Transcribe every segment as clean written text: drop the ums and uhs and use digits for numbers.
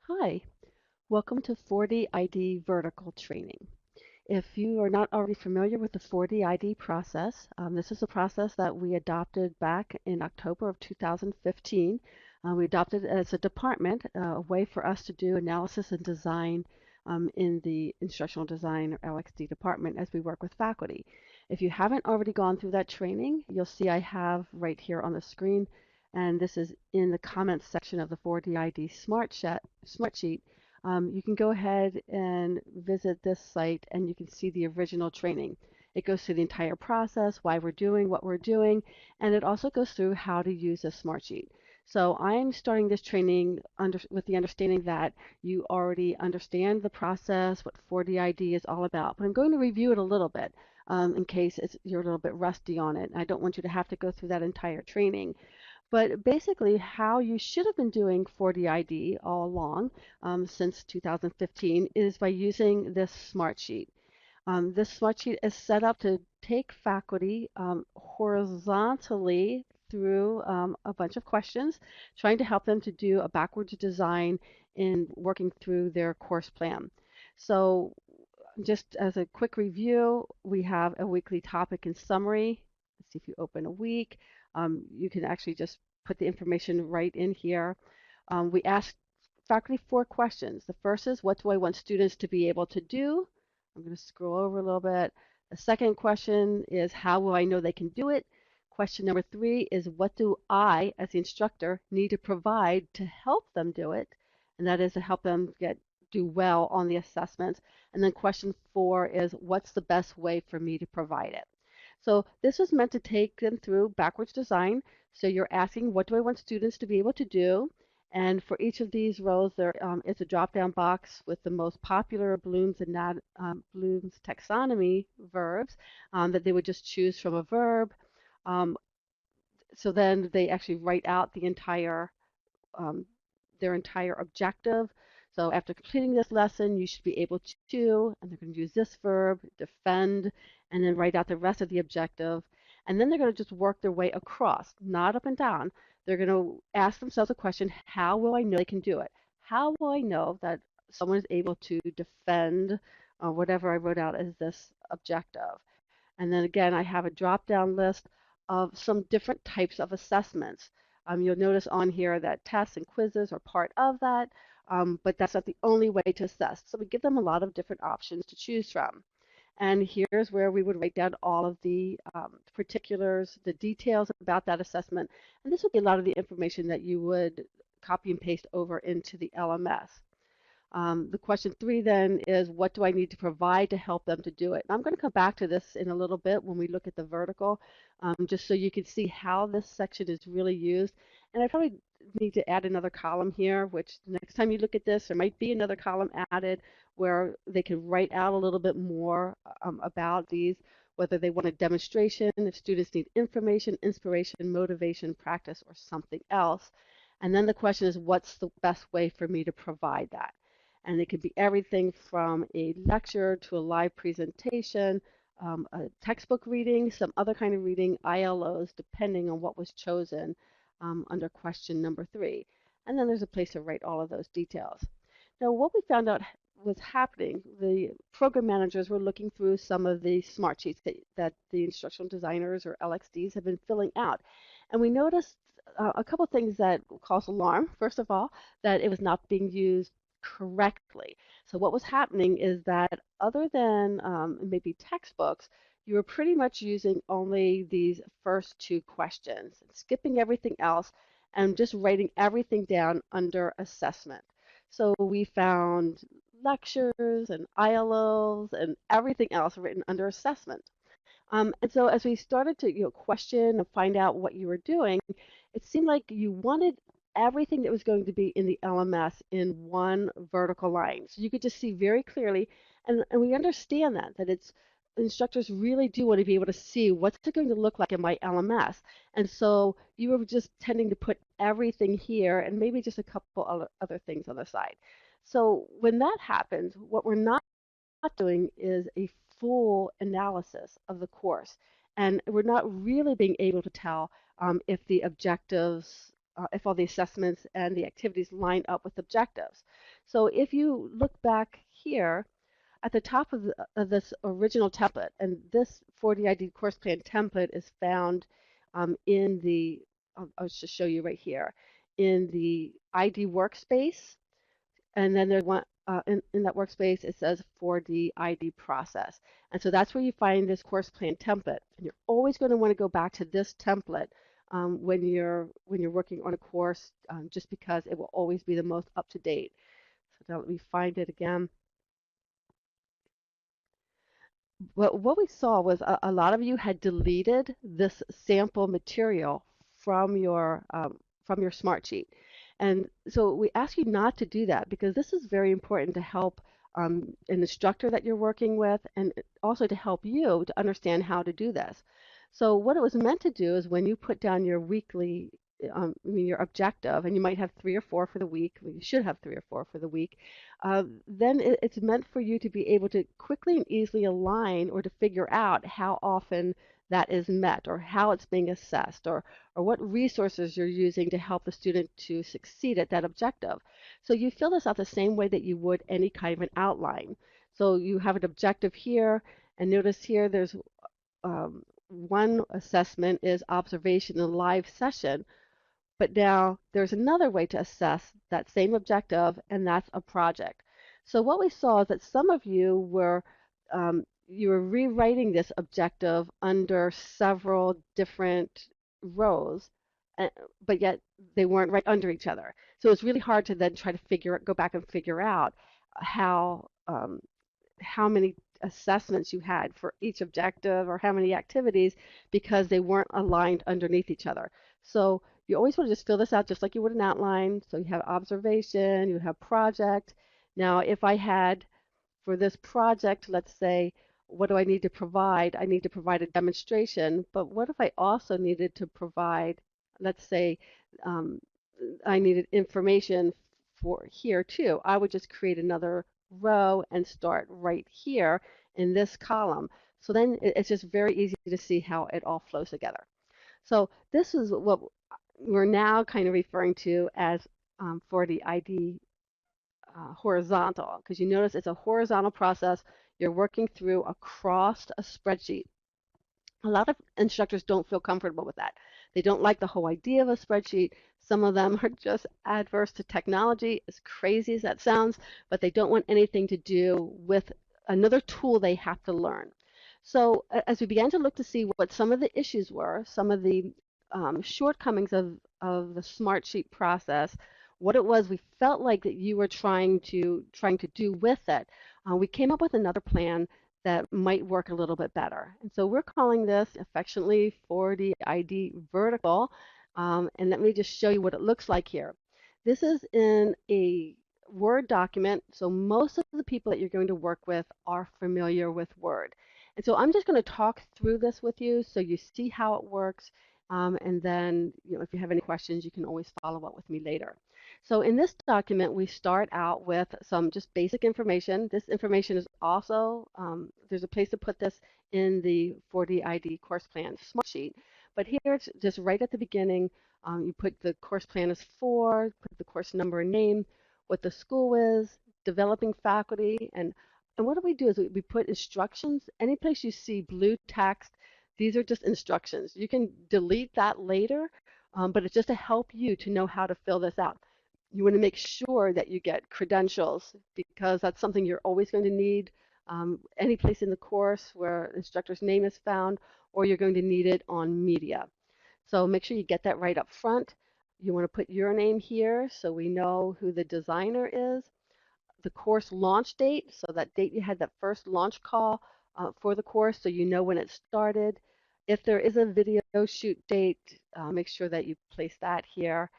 Hi, welcome to 4D ID Vertical Training. If you are not already familiar with the 4D ID process, this is a process that we adopted back in October of 2015. We adopted it as a department, a way for us to do analysis and design in the instructional design or LXD department as we work with faculty. If you haven't already gone through that training, you'll see I have right here on the screen, and this is in the comments section of the 4D ID Smart Sheet. You can go ahead and visit this site and you can see the original training. It goes through the entire process, why we're doing what we're doing, and it also goes through how to use a Smartsheet. So I'm starting this training with the understanding that you already understand the process, what 4DID is all about, but I'm going to review it a little bit in case you're a little bit rusty on it. I don't want you to have to go through that entire training. But basically, how you should have been doing 4DID all along since 2015 is by using this Smartsheet. This Smartsheet is set up to take faculty horizontally through a bunch of questions, trying to help them to do a backwards design in working through their course plan. So just as a quick review, we have a weekly topic and summary. Let's see if you open a week. You can actually just put the information right in here. We ask faculty 4 questions. The first is, what do I want students to be able to do? I'm going to scroll over a little bit. The second question is, how will I know they can do it? Question number 3 is, what do I, as the instructor, need to provide to help them do it? And that is to help them do well on the assessments. And then question 4 is, what's the best way for me to provide it? So this was meant to take them through backwards design. So you're asking, what do I want students to be able to do? And for each of these rows, there is a drop-down box with the most popular Bloom's taxonomy verbs that they would just choose from a verb. Um, so then they actually write out um, their entire objective. So after completing this lesson, you should be able to, and they're going to use this verb, defend, and then write out the rest of the objective. And then they're going to just work their way across, not up and down. They're going to ask themselves a question, how will I know they can do it? How will I know that someone is able to defend whatever I wrote out as this objective? And then again, I have a drop-down list of some different types of assessments. You'll notice on here that tests and quizzes are part of that, but that's not the only way to assess. So we give them a lot of different options to choose from. And here's where we would write down all of the particulars, the details about that assessment. And this would be a lot of the information that you would copy and paste over into the LMS. The question 3 then is, what do I need to provide to help them to do it? And I'm going to come back to this in a little bit when we look at the vertical, just so you can see how this section is really used. And I probably need to add another column here, which the next time you look at this, there might be another column added where they can write out a little bit more about these, whether they want a demonstration, if students need information, inspiration, motivation, practice, or something else. And then the question is, what's the best way for me to provide that? And it could be everything from a lecture to a live presentation, a textbook reading, some other kind of reading, ILOs, depending on what was chosen under question number 3. And then there's a place to write all of those details. Now, what we found out was happening, the program managers were looking through some of the smart sheets that the instructional designers or LXDs have been filling out. And we noticed a couple things that caused alarm. First of all, that it was not being used correctly. So what was happening is that other than maybe textbooks, you were pretty much using only these first 2 questions, skipping everything else and just writing everything down under assessment. So we found lectures and ILOs and everything else written under assessment. And so as we started to question and find out what you were doing, it seemed like you wanted everything that was going to be in the LMS in one vertical line. So you could just see very clearly, and we understand that it's instructors really do want to be able to see what's it going to look like in my LMS. And so you were just tending to put everything here and maybe just a couple other things on the side. So when that happens, what we're not doing is a full analysis of the course. And we're not really being able to tell if the objectives if all the assessments and the activities line up with objectives. So if you look back here at the top of this original template, and this 4DID course plan template is found in the, I'll just show you right here, in the ID workspace, and then there's one in that workspace, it says 4D ID process. And so that's where you find this course plan template. And you're always going to want to go back to this template when you're working on a course, just because it will always be the most up to date. So now let me find it again. What we saw was a lot of you had deleted this sample material from your smart sheet. And so we ask you not to do that because this is very important to help an instructor that you're working with and also to help you to understand how to do this. So what it was meant to do is when you put down your weekly, your objective, and you might have 3 or 4 for the week, well, you should have 3 or 4 for the week, then it's meant for you to be able to quickly and easily align or to figure out how often that is met or how it's being assessed or what resources you're using to help the student to succeed at that objective. So you fill this out the same way that you would any kind of an outline. So you have an objective here, and notice here there's one assessment is observation in a live session, but now there's another way to assess that same objective, and that's a project. So what we saw is that some of you were rewriting this objective under several different rows, uh, but yet they weren't right under each other. So it's really hard to then try to go back and figure out how many assessments you had for each objective or how many activities because they weren't aligned underneath each other. So you always want to just fill this out just like you would an outline. So you have observation, you have project. Now, if I had for this project, let's say, what do I need to provide? I need to provide a demonstration, but what if I also needed to provide, let's say, um, I needed information for here too? I would just create another row and start right here in this column. So then it's just very easy to see how it all flows together. So this is what we're now kind of referring to as for the ID horizontal, because you notice it's a horizontal process you're working through across a spreadsheet. A lot of instructors don't feel comfortable with that. They don't like the whole idea of a spreadsheet. Some of them are just adverse to technology, as crazy as that sounds, but they don't want anything to do with another tool they have to learn. So as we began to look to see what some of the issues were, some of the shortcomings of the Smartsheet process, what it was we felt like that you were trying to do with it, we came up with another plan that might work a little bit better. And so we're calling this affectionately 4DID vertical. And let me just show you what it looks like here. This is in a Word document, so most of the people that you're going to work with are familiar with Word. And so I'm just going to talk through this with you so you see how it works. And then, if you have any questions, you can always follow up with me later. So in this document, we start out with some just basic information. This information is also, there's a place to put this in the 4DID course plan smart sheet. But here it's just right at the beginning. You put the course plan is for, put the course number and name, what the school is, developing faculty, and what do we do is we put instructions. Any place you see blue text, these are just instructions. You can delete that later, but it's just to help you to know how to fill this out. You want to make sure that you get credentials because that's something you're always going to need any place in the course where the instructor's name is found, or you're going to need it on media. So make sure you get that right up front. You want to put your name here so we know who the designer is. The course launch date, so that date you had that first launch call for the course so you know when it started. If there is a video shoot date, make sure that you place that here.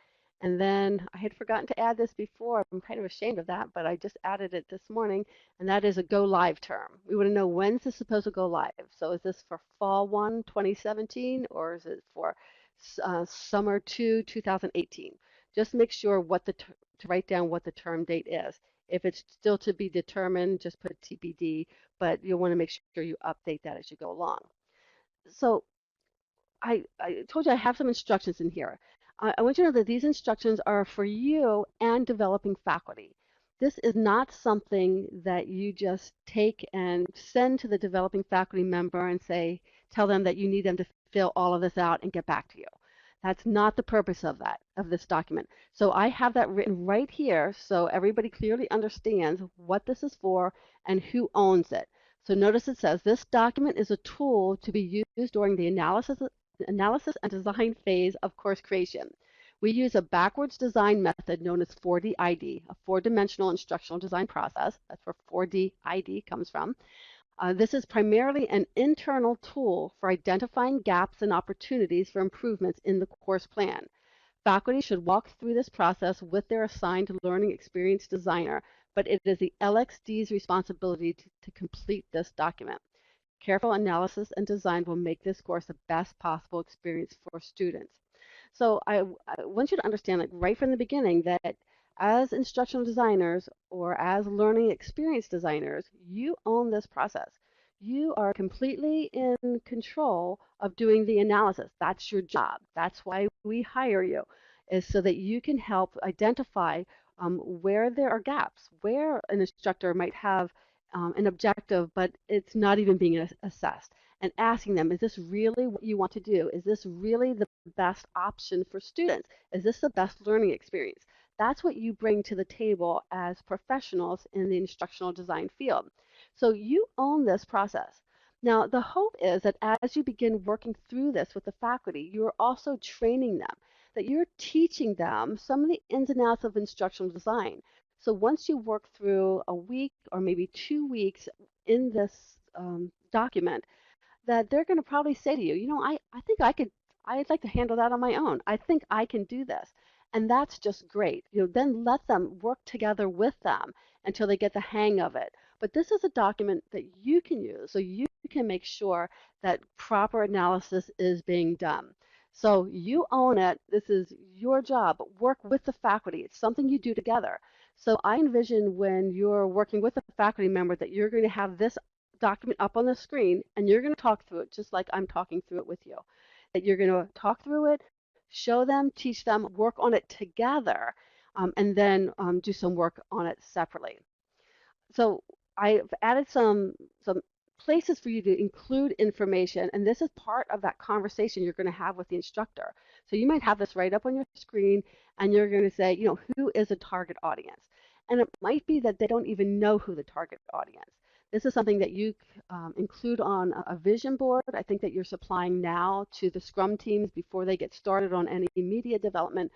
And then I had forgotten to add this before. I'm kind of ashamed of that, but I just added it this morning, and that is a go live term. We want to know when's this supposed to go live. So is this for fall 1, 2017, or is it for summer 2, 2018? Just make sure to write down what the term date is. If it's still to be determined, just put TBD, but you'll want to make sure you update that as you go along. So I told you I have some instructions in here. I want you to know that these instructions are for you and developing faculty. This is not something that you just take and send to the developing faculty member and say, tell them that you need them to fill all of this out and get back to you. That's not the purpose of this document. So I have that written right here so everybody clearly understands what this is for and who owns it. So notice it says this document is a tool to be used during the analysis and design phase of course creation. We use a backwards design method known as 4DID, a four-dimensional instructional design process. That's where 4DID comes from. This is primarily an internal tool for identifying gaps and opportunities for improvements in the course plan. Faculty should walk through this process with their assigned learning experience designer, but it is the LXD's responsibility to complete this document. Careful analysis and design will make this course the best possible experience for students. So I want you to understand, like right from the beginning, that as instructional designers or as learning experience designers, you own this process. You are completely in control of doing the analysis. That's your job. That's why we hire you, is so that you can help identify where there are gaps, where an instructor might have an objective, but it's not even being assessed. And asking them, is this really what you want to do? Is this really the best option for students? Is this the best learning experience? That's what you bring to the table as professionals in the instructional design field. So you own this process. Now, the hope is that as you begin working through this with the faculty, you're also training them, that you're teaching them some of the ins and outs of instructional design. So once you work through a week or maybe 2 weeks in this document, that they're going to probably say to you, I think I'd like to handle that on my own. I think I can do this. And that's just great. Then let them work together with them until they get the hang of it. But this is a document that you can use so you can make sure that proper analysis is being done. So you own it. This is your job. Work with the faculty. It's something you do together. So I envision when you're working with a faculty member that you're going to have this document up on the screen and you're going to talk through it just like I'm talking through it with you. That you're going to talk through it, show them, teach them, work on it together, and then do some work on it separately. So I've added some places for you to include information, and this is part of that conversation you're going to have with the instructor. So you might have this right up on your screen, and you're going to say, who is a target audience? And it might be that they don't even know who the target audience. This is something that you include on a vision board. I think that you're supplying now to the Scrum teams before they get started on any media development.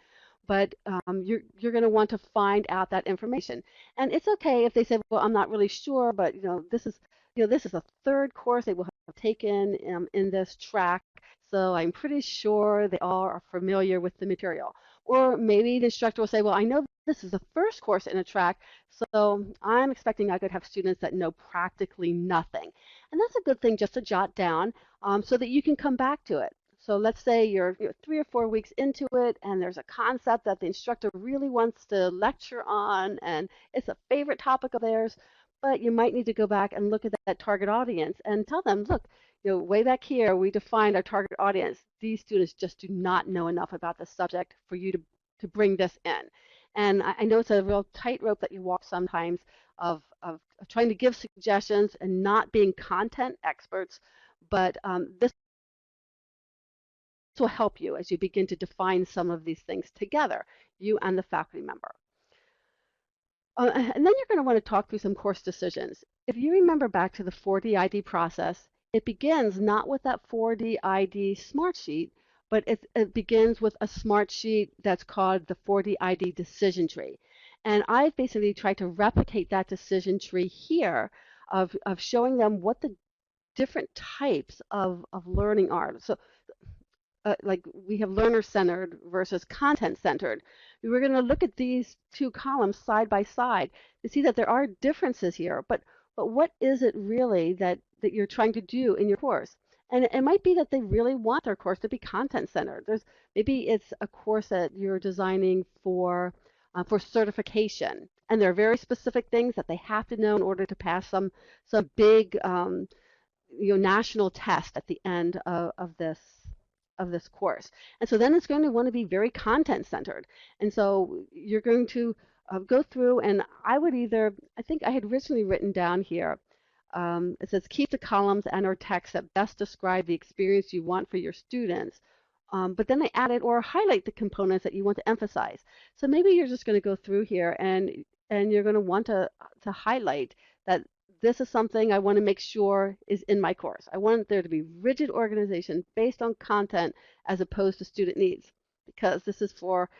But you're going to want to find out that information. And it's okay if they say, well, I'm not really sure, but this is a third course they will have taken in this track, so I'm pretty sure they all are familiar with the material. Or maybe the instructor will say, well, I know this is the first course in a track, so I'm expecting I could have students that know practically nothing. And that's a good thing just to jot down so that you can come back to it. So let's say you're 3 or 4 weeks into it and there's a concept that the instructor really wants to lecture on and it's a favorite topic of theirs, but you might need to go back and look at that target audience and tell them, look, way back here we defined our target audience. These students just do not know enough about the subject for you to bring this in. And I know it's a real tightrope that you walk sometimes of trying to give suggestions and not being content experts, but this will help you as you begin to define some of these things together, you and the faculty member. And then you're going to want to talk through some course decisions. If you remember back to the 4DID process, it begins not with that 4DID smart sheet, but it begins with a smart sheet that's called the 4DID decision tree. And I've basically tried to replicate that decision tree here of showing them what the different types of learning are. So like we have learner-centered versus content-centered. We're going to look at these two columns side by side to see that there are differences here, but what is it really that you're trying to do in your course? And it might be that they really want their course to be content-centered. Maybe it's a course that you're designing for certification, and there are very specific things that they have to know in order to pass some big national test at the end of this of this course. And so then it's going to want to be very content centered. And so you're going to go through, and I think I had originally written down here, it says keep the columns and or text that best describe the experience you want for your students. But then I added or highlight the components that you want to emphasize. So maybe you're just going to go through here and you're going to want to highlight that this is something I want to make sure is in my course. I want there to be rigid organization based on content as opposed to student needs, because this is for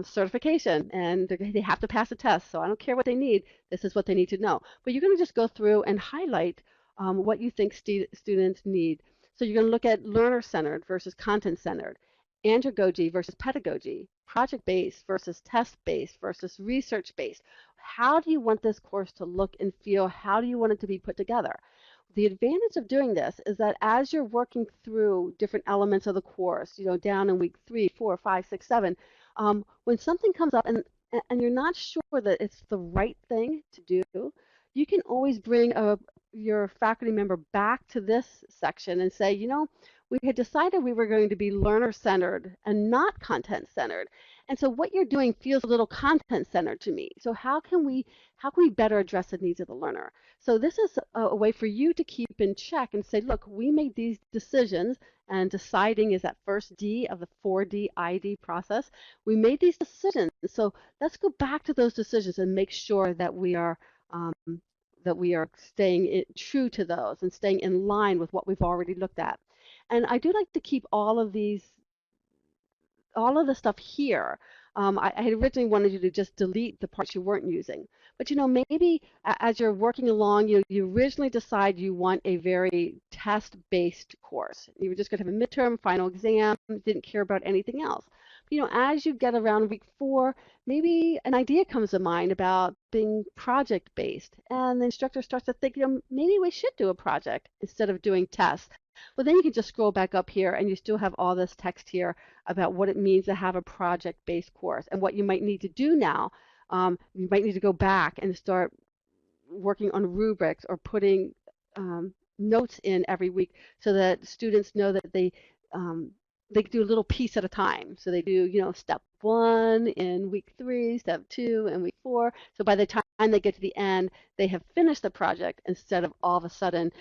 certification and they have to pass a test. So I don't care what they need. This is what they need to know. But you're going to just go through and highlight what you think students need. So you're going to look at learner-centered versus content-centered, andragogy versus pedagogy, project-based versus test-based versus research-based. How do you want this course to look and feel? How do you want it to be put together? The advantage of doing this is that as you're working through different elements of the course, down in week 3, 4, 5, 6, 7, when something comes up and you're not sure that it's the right thing to do, you can always bring your faculty member back to this section and say, we had decided we were going to be learner-centered and not content-centered. And so what you're doing feels a little content-centered to me. So how can we better address the needs of the learner? So this is a way for you to keep in check and say, look, we made these decisions, and deciding is that first D of the 4D ID process. We made these decisions. So let's go back to those decisions and make sure that we are staying true to those and staying in line with what we've already looked at. And I do like to keep all of the stuff here. I had originally wanted you to just delete the parts you weren't using. But maybe as you're working along, you originally decide you want a very test-based course. You were just going to have a midterm, final exam, didn't care about anything else. But, as you get around week 4, maybe an idea comes to mind about being project-based. And the instructor starts to think, maybe we should do a project instead of doing tests. Well, then you can just scroll back up here and you still have all this text here about what it means to have a project-based course and what you might need to do now. You might need to go back and start working on rubrics or putting notes in every week so that students know that they do a little piece at a time. So they do, step 1 in week 3, step 2 in week 4. So by the time they get to the end, they have finished the project instead of all of a sudden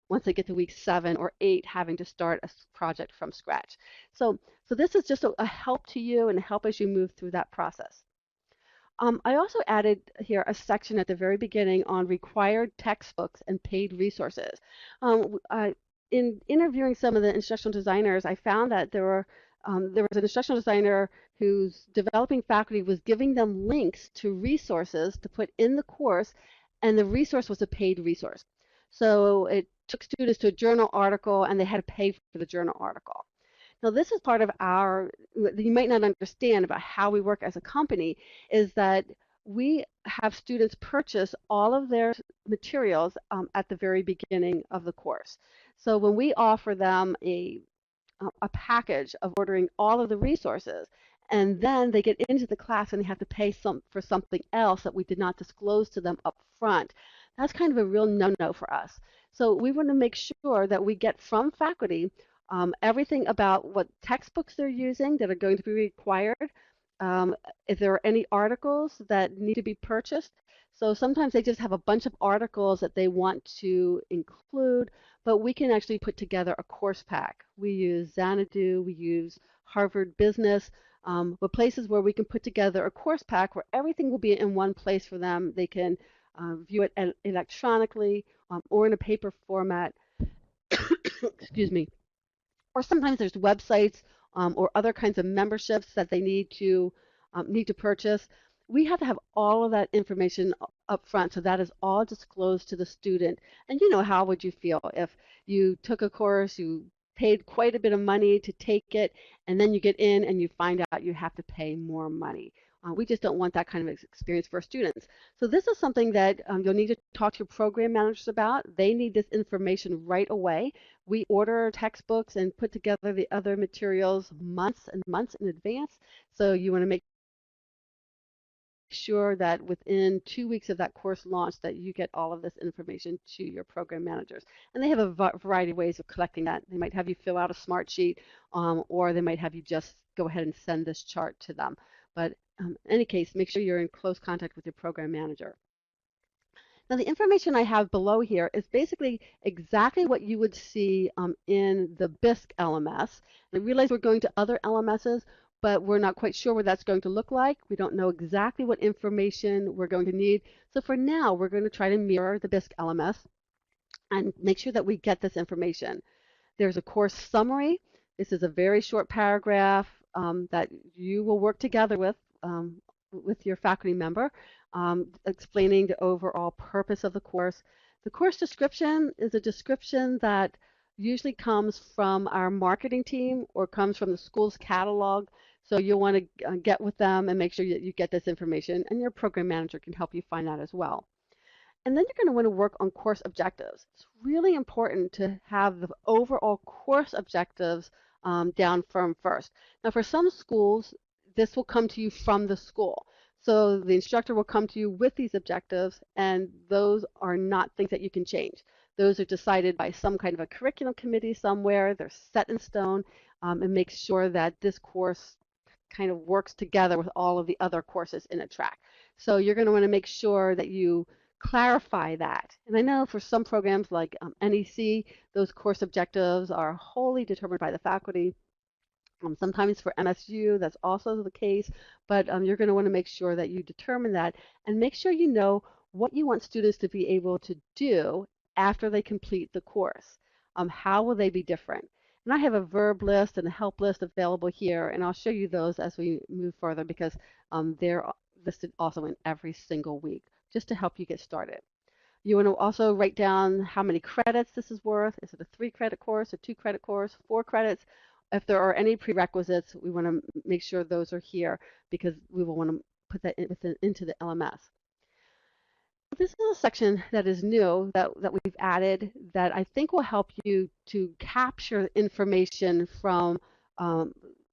once they get to week 7 or 8, having to start a project from scratch. So this is just a help to you and a help as you move through that process. I also added here a section at the very beginning on required textbooks and paid resources. In interviewing some of the instructional designers, I found that there was an instructional designer whose developing faculty was giving them links to resources to put in the course, and the resource was a paid resource. So it took students to a journal article, and they had to pay for the journal article. Now, this is part of you might not understand about how we work as a company, is that we have students purchase all of their materials at the very beginning of the course. So when we offer them a package of ordering all of the resources, and then they get into the class and they have to pay for something else that we did not disclose to them up front, that's kind of a real no-no for us. So we want to make sure that we get from faculty everything about what textbooks they're using that are going to be required, if there are any articles that need to be purchased. So sometimes they just have a bunch of articles that they want to include, but we can actually put together a course pack. We use Xanadu, we use Harvard Business, but places where we can put together a course pack where everything will be in one place for them. They can view it electronically or in a paper format. Excuse me. Or sometimes there's websites or other kinds of memberships that they need to purchase. We have to have all of that information up front, so that is all disclosed to the student. And how would you feel if you took a course, you paid quite a bit of money to take it, and then you get in and you find out you have to pay more money? We just don't want that kind of experience for students. So this is something that you'll need to talk to your program managers about. They need this information right away. We order textbooks and put together the other materials months and months in advance. So you want to make sure that within 2 weeks of that course launch that you get all of this information to your program managers. And they have a variety of ways of collecting that. They might have you fill out a smart sheet, or they might have you just go ahead and send this chart to them. But in any case, make sure you're in close contact with your program manager. Now, the information I have below here is basically exactly what you would see in the Bisk LMS. I realize we're going to other LMSs, but we're not quite sure what that's going to look like. We don't know exactly what information we're going to need. So for now, we're going to try to mirror the Bisk LMS and make sure that we get this information. There's a course summary. This is a very short paragraph that you will work together with your faculty member, explaining the overall purpose of the course. The course description is a description that usually comes from our marketing team or comes from the school's catalog. So you'll want to get with them and make sure that you get this information, and your program manager can help you find that as well. And then you're going to want to work on course objectives. It's really important to have the overall course objectives down firm first. Now, for some schools, this will come to you from the school. So the instructor will come to you with these objectives, and those are not things that you can change. Those are decided by some kind of a curriculum committee somewhere. They're set in stone, and make sure that this course kind of works together with all of the other courses in a track. So you're going to want to make sure that you clarify that. And I know for some programs like NEC, those course objectives are wholly determined by the faculty. Sometimes for MSU, that's also the case, but you're going to want to make sure that you determine that and make sure you know what you want students to be able to do after they complete the course. How will they be different? And I have a verb list and a help list available here, and I'll show you those as we move further because they're listed also in every single week, just to help you get started. You want to also write down how many credits this is worth. Is it a 3-credit course, a 2-credit course, 4 credits? If there are any prerequisites, we want to make sure those are here because we will want to put that into the LMS. This is a section that is new that we've added that I think will help you to capture information from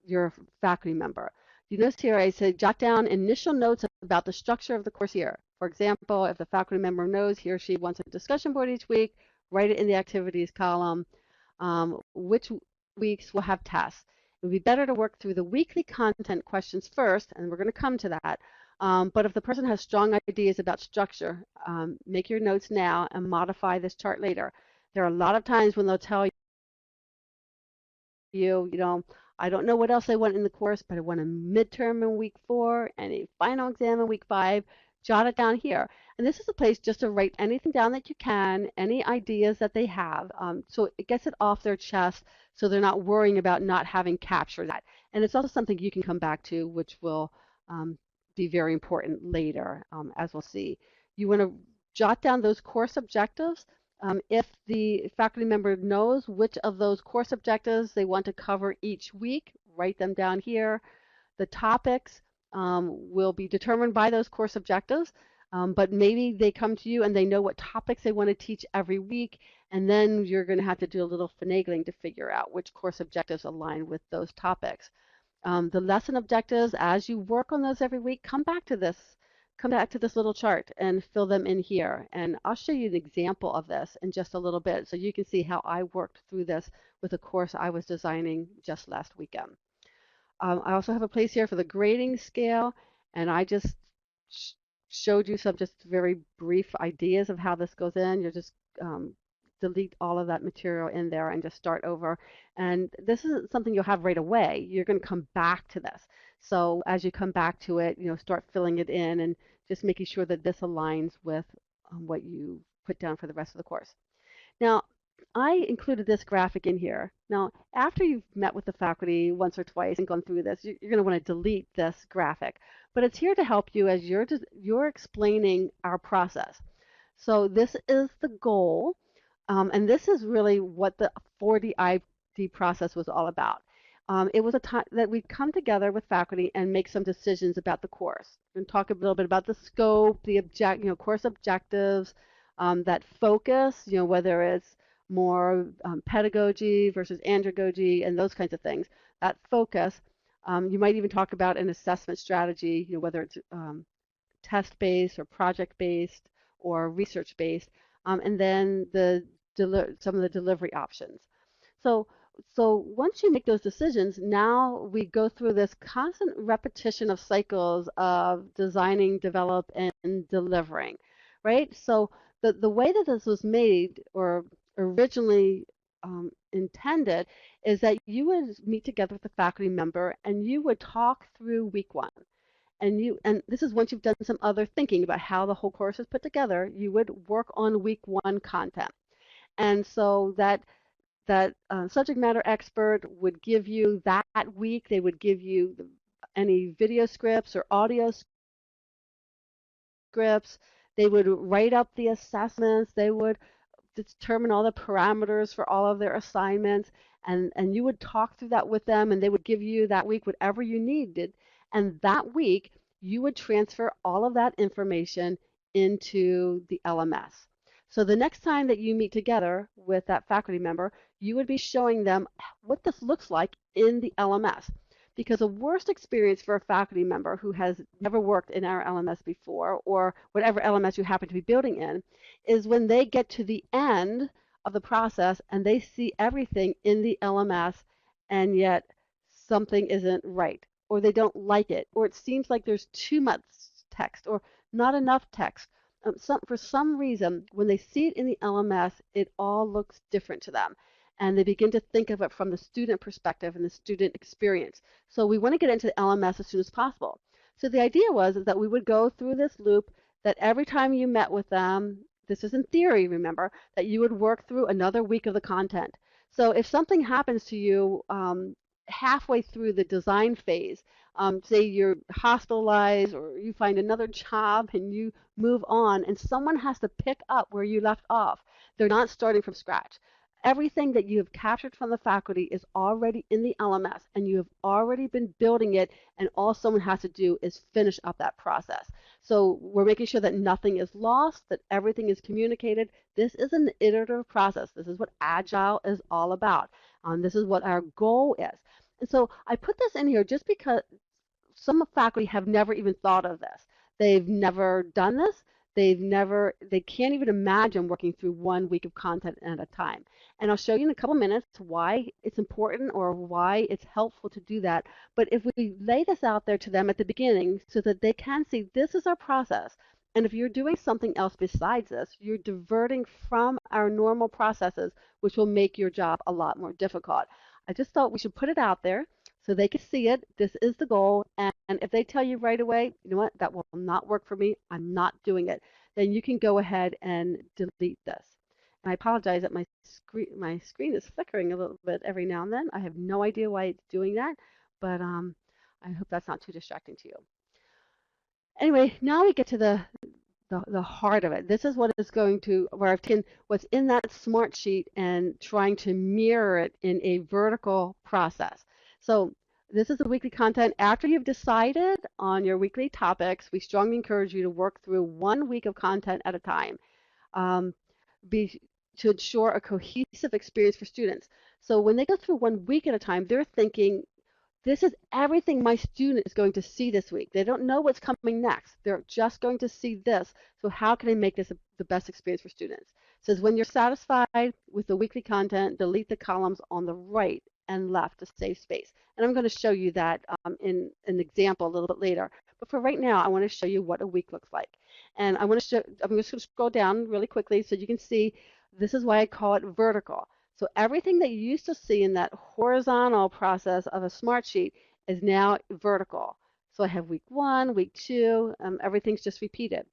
your faculty member. You notice here I said jot down initial notes about the structure of the course year. For example, if the faculty member knows he or she wants a discussion board each week, write it in the activities column. Which weeks will have tests. It would be better to work through the weekly content questions first, and we're going to come to that. But if the person has strong ideas about structure, make your notes now and modify this chart later. There are a lot of times when they'll tell you, I don't know what else I want in the course, but I want a midterm in week 4 and a final exam in week 5. Jot it down here. And this is a place just to write anything down that you can, any ideas that they have. So it gets it off their chest so they're not worrying about not having captured that. And it's also something you can come back to, which will be very important later, as we'll see. You want to jot down those course objectives. If the faculty member knows which of those course objectives they want to cover each week, write them down here. The topics will be determined by those course objectives, but maybe they come to you and they know what topics they want to teach every week, and then you're going to have to do a little finagling to figure out which course objectives align with those topics. The lesson objectives, as you work on those every week, come back to this little chart and fill them in here. And I'll show you an example of this in just a little bit so you can see how I worked through this with a course I was designing just last weekend. I also have a place here for the grading scale, and I just showed you some just very brief ideas of how this goes in. You just delete all of that material in there and just start over. And this isn't something you'll have right away. You're going to come back to this. So as you come back to it, start filling it in and just making sure that this aligns with what you put down for the rest of the course. Now, I included this graphic in here. Now, after you've met with the faculty once or twice and gone through this, you're going to want to delete this graphic. But it's here to help you as you're explaining our process. So this is the goal, and this is really what the 4DID process was all about. It was a time that we'd come together with faculty and make some decisions about the course. We're going to talk a little bit about the scope, the course objectives, that focus, whether it's more pedagogy versus andragogy and those kinds of things. That focus, you might even talk about an assessment strategy, whether it's test-based or project-based or research-based, and then some of the delivery options. So, so once you make those decisions, now we go through this constant repetition of cycles of designing, develop, and delivering, right? So the way that this was made or originally intended is that you would meet together with a faculty member and you would talk through week one. And this is once you've done some other thinking about how the whole course is put together, you would work on week one content. And so that subject matter expert would give you that week, they would give you any video scripts or audio scripts. They would write up the assessments. They would determine all the parameters for all of their assignments. And you would talk through that with them, and they would give you that week whatever you needed. And that week, you would transfer all of that information into the LMS. So the next time that you meet together with that faculty member, you would be showing them what this looks like in the LMS. Because the worst experience for a faculty member who has never worked in our LMS before, or whatever LMS you happen to be building in, is when they get to the end of the process and they see everything in the LMS and yet something isn't right, or they don't like it, or it seems like there's too much text or not enough text. For some reason, when they see it in the LMS, it all looks different to them. And they begin to think of it from the student perspective and the student experience. So we want to get into the LMS as soon as possible. So the idea was is that we would go through this loop that every time you met with them, this is in theory, remember, that you would work through another week of the content. So if something happens to you halfway through the design phase, say you're hospitalized or you find another job and you move on and someone has to pick up where you left off, they're not starting from scratch. Everything that you have captured from the faculty is already in the LMS and you have already been building it, and all someone has to do is finish up that process. So we're making sure that nothing is lost, that everything is communicated. This is an iterative process. This is what Agile is all about. This is what our goal is. And so I put this in here just because some faculty have never even thought of this. They've never done this. They can't even imagine working through 1 week of content at a time. And I'll show you in a couple minutes why it's important or why it's helpful to do that. But if we lay this out there to them at the beginning so that they can see this is our process, and if you're doing something else besides this, you're diverting from our normal processes, which will make your job a lot more difficult. I just thought we should put it out there so they can see it. This is the goal. And if they tell you right away, you know what, that will not work for me, I'm not doing it, then you can go ahead and delete this. And I apologize that my screen is flickering a little bit every now and then. I have no idea why it's doing that, but I hope that's not too distracting to you. Anyway, now we get to the heart of it. This is what is going to, where I've taken what's in that smart sheet and trying to mirror it in a vertical process. So this is the weekly content. After you've decided on your weekly topics, we strongly encourage you to work through 1 week of content at a time to ensure a cohesive experience for students. So when they go through 1 week at a time, they're thinking, this is everything my student is going to see this week. They don't know what's coming next. They're just going to see this. So how can I make this the best experience for students? It says when you're satisfied with the weekly content, delete the columns on the right and left to save space. And I'm going to show you that in an example a little bit later. But for right now, I want to show you what a week looks like. And I'm just going to scroll down really quickly so you can see this is why I call it vertical. So everything that you used to see in that horizontal process of a smart sheet is now vertical. So I have week 1, week 2, everything's just repeated.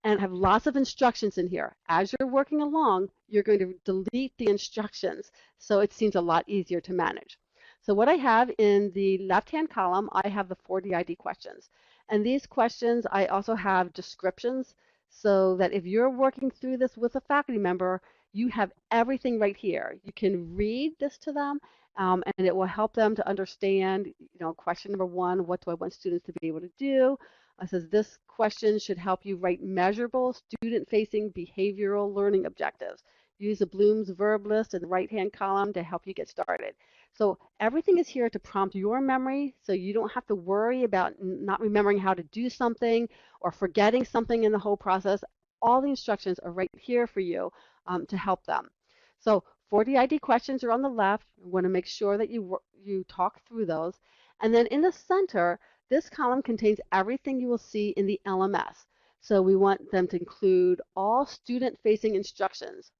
And I have lots of instructions in here. As you're working along, you're going to delete the instructions, so it seems a lot easier to manage. So what I have in the left-hand column, I have the 4 DID questions. And these questions, I also have descriptions, so that if you're working through this with a faculty member, you have everything right here. You can read this to them, and it will help them to understand, question number 1, what do I want students to be able to do? It says this question should help you write measurable student-facing behavioral learning objectives. Use the Bloom's verb list in the right-hand column to help you get started. So everything is here to prompt your memory so you don't have to worry about not remembering how to do something or forgetting something in the whole process. All the instructions are right here for you to help them. So 40 ID questions are on the left. You want to make sure that you talk through those. And then in the center, this column contains everything you will see in the LMS. So we want them to include all student-facing instructions,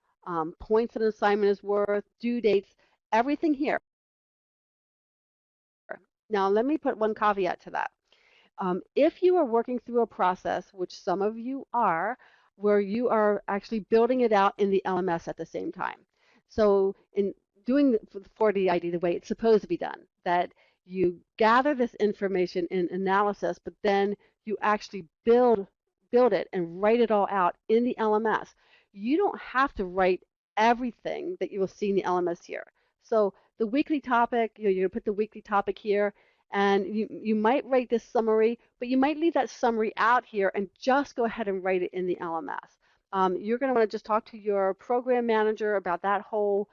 points that an assignment is worth, due dates, everything here. Now, let me put one caveat to that. If you are working through a process, which some of you are, where you are actually building it out in the LMS at the same time. So in doing the 40 ID the way it's supposed to be done, that you gather this information in analysis, but then you actually build it and write it all out in the LMS. You don't have to write everything that you will see in the LMS here. So the weekly topic, you're going to put the weekly topic here, and you might write this summary, but you might leave that summary out here and just go ahead and write it in the LMS. You're going to want to just talk to your program manager about that whole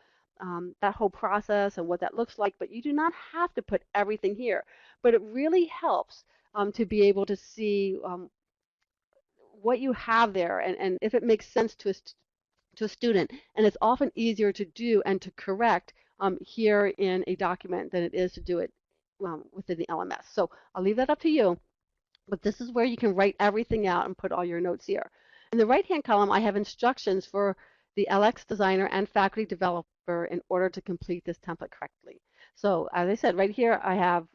process and what that looks like, but you do not have to put everything here. But it really helps to be able to see what you have there and if it makes sense to a student. And it's often easier to do and to correct here in a document than it is to do it within the LMS. So I'll leave that up to you, but this is where you can write everything out and put all your notes here. In the right-hand column, I have instructions for the LX designer and faculty developer in order to complete this template correctly. So as I said, right here, I have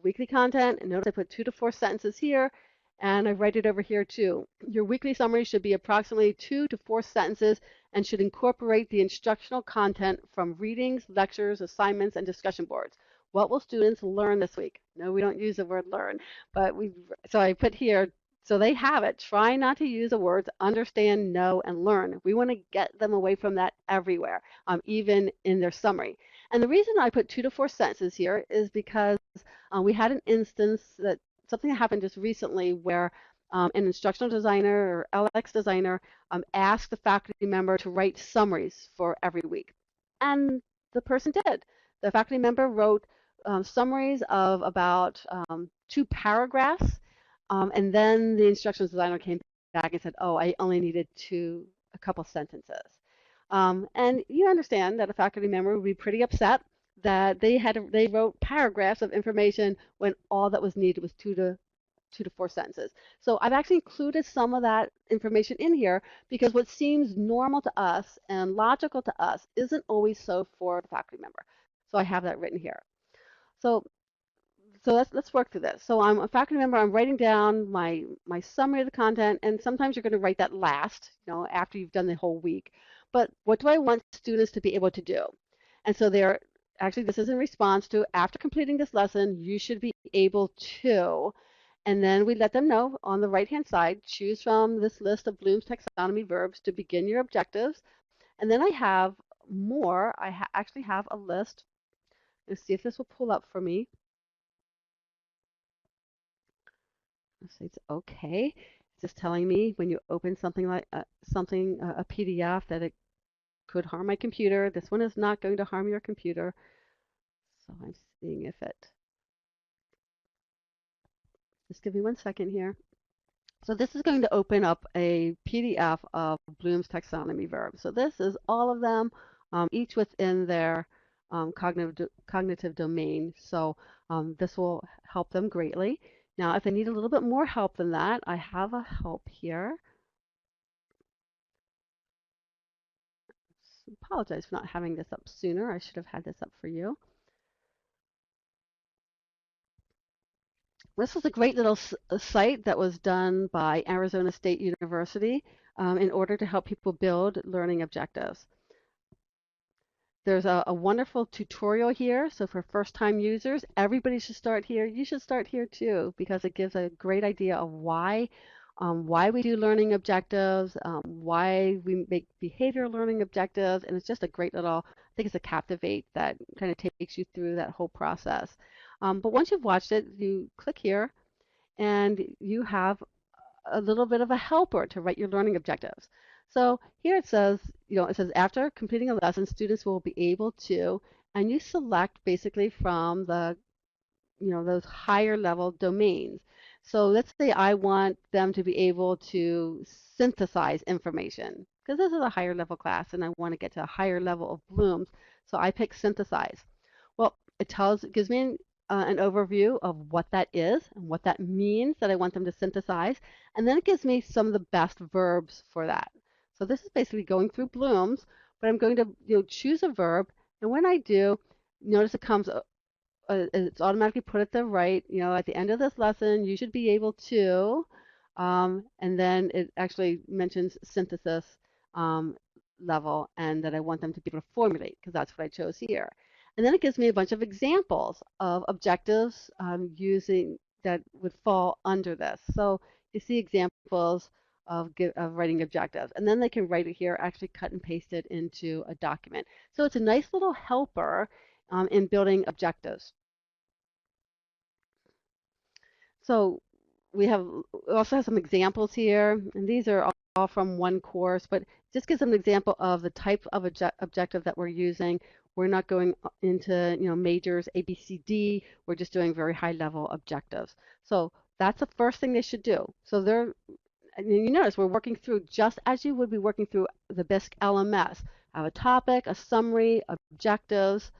weekly content, and notice I put 2 to 4 sentences here, and I write it over here too. Your weekly summary should be approximately 2 to 4 sentences and should incorporate the instructional content from readings, lectures, assignments, and discussion boards. What will students learn this week? No, we don't use the word learn, but so I put here, so they have it. Try not to use the words understand, know, and learn. We want to get them away from that everywhere, even in their summary. And the reason I put 2 to 4 sentences here is because we had an instance that something that happened just recently where an instructional designer or LX designer asked the faculty member to write summaries for every week. And the person did. The faculty member wrote summaries of about 2 paragraphs, and then the instructional designer came back and said, oh, I only needed a couple sentences. And you understand that a faculty member would be pretty upset that they wrote paragraphs of information when all that was needed was 2 to 4 sentences. So I've actually included some of that information in here because what seems normal to us and logical to us isn't always so for the faculty member. So I have that written here. So let's work through this. So I'm a faculty member. I'm writing down my summary of the content, and sometimes you're going to write that last, after you've done the whole week. But what do I want students to be able to do? And so actually this is in response to after completing this lesson, you should be able to, and then we let them know on the right-hand side, choose from this list of Bloom's taxonomy verbs to begin your objectives. And then I have more. Actually have a list. Let's see if this will pull up for me. Let's see, it's okay. It's just telling me when you open something like a PDF that it could harm my computer. This one is not going to harm your computer. So I'm seeing if it, just give me 1 second here. So this is going to open up a PDF of Bloom's taxonomy verbs. So this is all of them, each within their cognitive domain. So this will help them greatly. Now, if they need a little bit more help than that, I have a help here. Apologize for not having this up sooner. I should have had this up for you. This was a great little site that was done by Arizona State University in order to help people build learning objectives. There's a wonderful tutorial here. So for first-time users, everybody should start here. You should start here too, because it gives a great idea of why we do learning objectives, why we make behavior learning objectives, and it's just a great little, I think it's a Captivate that kind of takes you through that whole process. But once you've watched it, you click here, and you have a little bit of a helper to write your learning objectives. So here it says, it says after completing a lesson, students will be able to, and you select basically from the those higher level domains. So let's say I want them to be able to synthesize information because this is a higher level class and I want to get to a higher level of blooms. So I pick synthesize. Well, it gives me an overview of what that is and what that means that I want them to synthesize. And then it gives me some of the best verbs for that. So this is basically going through blooms, but I'm going to choose a verb. And when I do, notice it comes it's automatically put at the right, at the end of this lesson, you should be able to, and then it actually mentions synthesis um, level and that I want them to be able to formulate because that's what I chose here. And then it gives me a bunch of examples of objectives using that would fall under this. So you see examples of writing objectives. And then they can write it here, actually cut and paste it into a document. So it's a nice little helper in building objectives. So we also have some examples here, and these are all from one course, but just gives them an example of the type of objective that we're using. We're not going into majors A, B, C, D. We're just doing very high level objectives. So that's the first thing they should do. So and you notice we're working through just as you would be working through the Bisk LMS. I have a topic, a summary, objectives,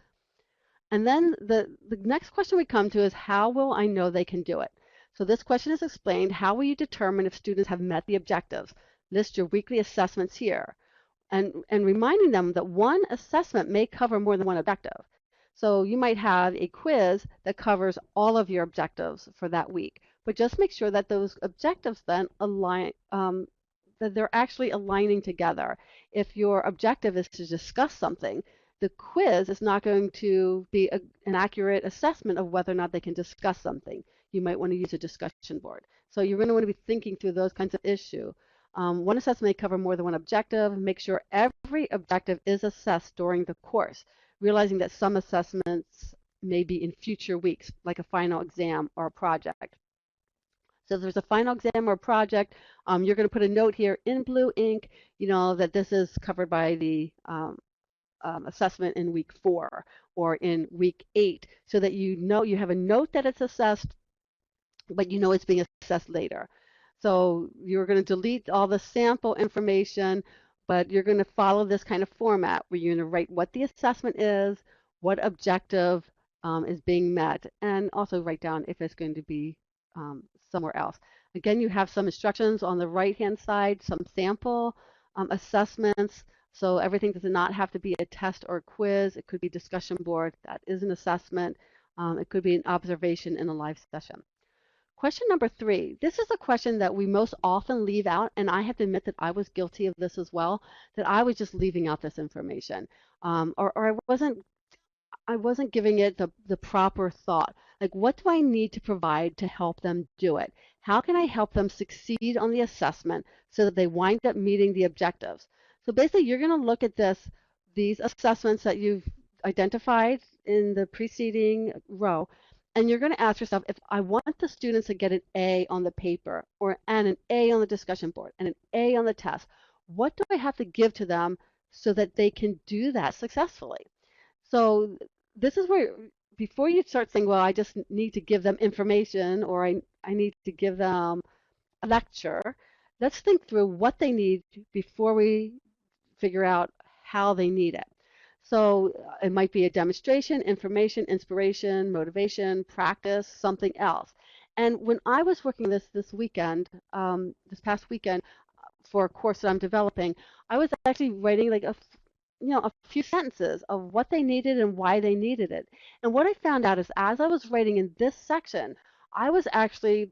and then the next question we come to is how will I know they can do it? So this question is explained. How will you determine if students have met the objectives? List your weekly assessments here. And reminding them that one assessment may cover more than one objective. So you might have a quiz that covers all of your objectives for that week, but just make sure that those objectives then align, that they're actually aligning together. If your objective is to discuss something, the quiz is not going to be an accurate assessment of whether or not they can discuss something. You might want to use a discussion board. So you're going to want to be thinking through those kinds of issues. One assessment may cover more than one objective. Make sure every objective is assessed during the course, realizing that some assessments may be in future weeks, like a final exam or a project. So if there's a final exam or project, you're going to put a note here in blue ink, that this is covered by the assessment in week 4 or in week 8, so that you have a note that it's assessed, but it's being assessed later. So you're going to delete all the sample information, but you're going to follow this kind of format where you're going to write what the assessment is, what objective is being met, and also write down if it's going to be somewhere else. Again, you have some instructions on the right-hand side, some sample assessments. So everything does not have to be a test or a quiz. It could be a discussion board. That is an assessment. It could be an observation in a live session. Question number 3. This is a question that we most often leave out, and I have to admit that I was guilty of this as well, that I was just leaving out this information. Or I wasn't giving it the proper thought. Like, what do I need to provide to help them do it? How can I help them succeed on the assessment so that they wind up meeting the objectives? So basically, you're going to look at these assessments that you've identified in the preceding row, and you're going to ask yourself, if I want the students to get an A on the paper and an A on the discussion board and an A on the test, what do I have to give to them so that they can do that successfully? So this is where, before you start saying, well, I just need to give them information or I need to give them a lecture, let's think through what they need before we figure out how they need it. So it might be a demonstration, information, inspiration, motivation, practice, something else. And when I was working this weekend, this past weekend, for a course that I'm developing, I was actually writing like a few sentences of what they needed and why they needed it. And what I found out is as I was writing in this section, I was actually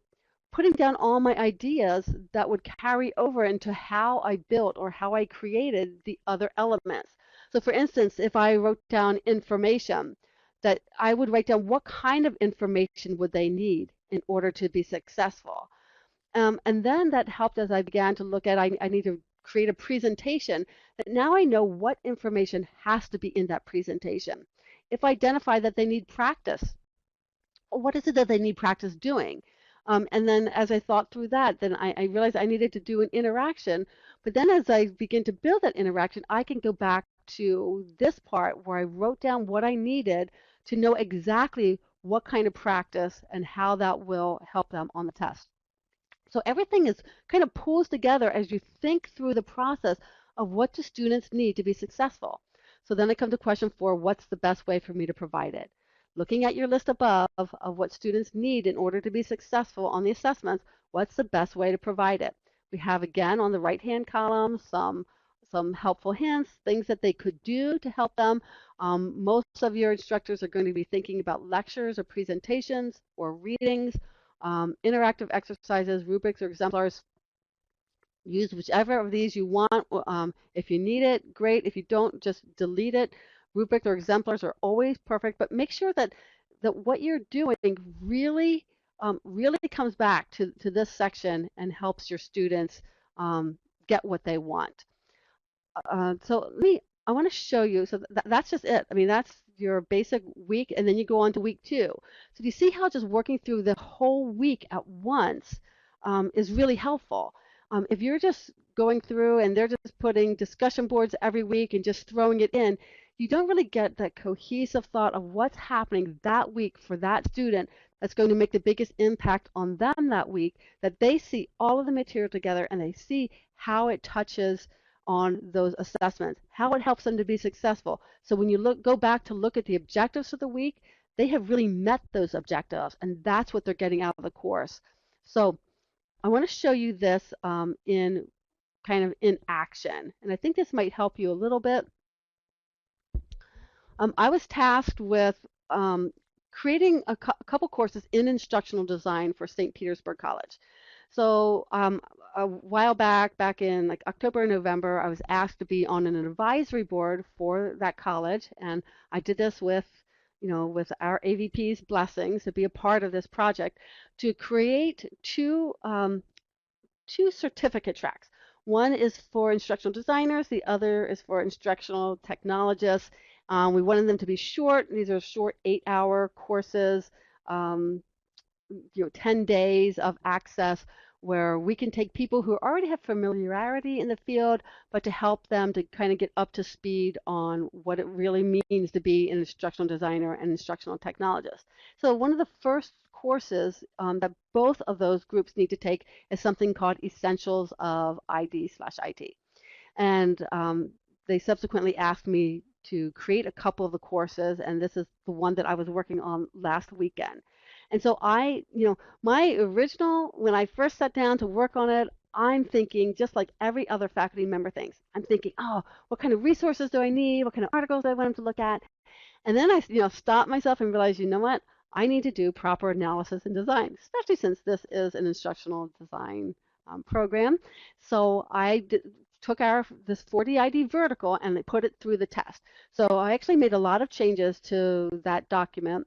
putting down all my ideas that would carry over into how I built or how I created the other elements. So for instance, if I wrote down information, that I would write down what kind of information would they need in order to be successful. And then that helped as I began to look at, I need to create a presentation that now I know what information has to be in that presentation. If I identify that they need practice, what is it that they need practice doing? And then as I thought through that, then I realized I needed to do an interaction. But then as I begin to build that interaction, I can go back to this part where I wrote down what I needed to know exactly what kind of practice and how that will help them on the test. So everything is kind of pulls together as you think through the process of what do students need to be successful. So then I come to question 4, what's the best way for me to provide it? Looking at your list above of what students need in order to be successful on the assessments, what's the best way to provide it? We have again on the right-hand column some helpful hints, things that they could do to help them. Most of your instructors are going to be thinking about lectures or presentations or readings, interactive exercises, rubrics, or exemplars. Use whichever of these you want. If you need it, great. If you don't, just delete it. Rubrics or exemplars are always perfect, but make sure that what you're doing really comes back to this section and helps your students get what they want. I want to show you, so that's just it. I mean, that's your basic week, and then you go on to week 2. So do you see how just working through the whole week at once is really helpful? If you're just going through and they're just putting discussion boards every week and just throwing it in, you don't really get that cohesive thought of what's happening that week for that student that's going to make the biggest impact on them that week, that they see all of the material together and they see how it touches on those assessments, how it helps them to be successful. So when you go back to look at the objectives of the week, they have really met those objectives, and that's what they're getting out of the course. So I want to show you this in action, and I think this might help you a little bit. I was tasked with creating a couple courses in instructional design for St. Petersburg College. So a while back in like October and November, I was asked to be on an advisory board for that college, and I did this with our AVP's blessings to be a part of this project to create two certificate tracks. One is for instructional designers, the other is for instructional technologists. We wanted them to be short. These are short 8-hour courses. 10 days of access where we can take people who already have familiarity in the field, but to help them to kind of get up to speed on what it really means to be an instructional designer and instructional technologist. So one of the first courses that both of those groups need to take is something called Essentials of ID/IT. And they subsequently asked me to create a couple of the courses, and this is the one that I was working on last weekend. And so my original, when I first sat down to work on it, I'm thinking just like every other faculty member thinks. I'm thinking, oh, what kind of resources do I need? What kind of articles do I want them to look at? And then I, stopped myself and realized, you know what? I need to do proper analysis and design, especially since this is an instructional design program. So took this 4D-ID vertical and they put it through the test. So I actually made a lot of changes to that document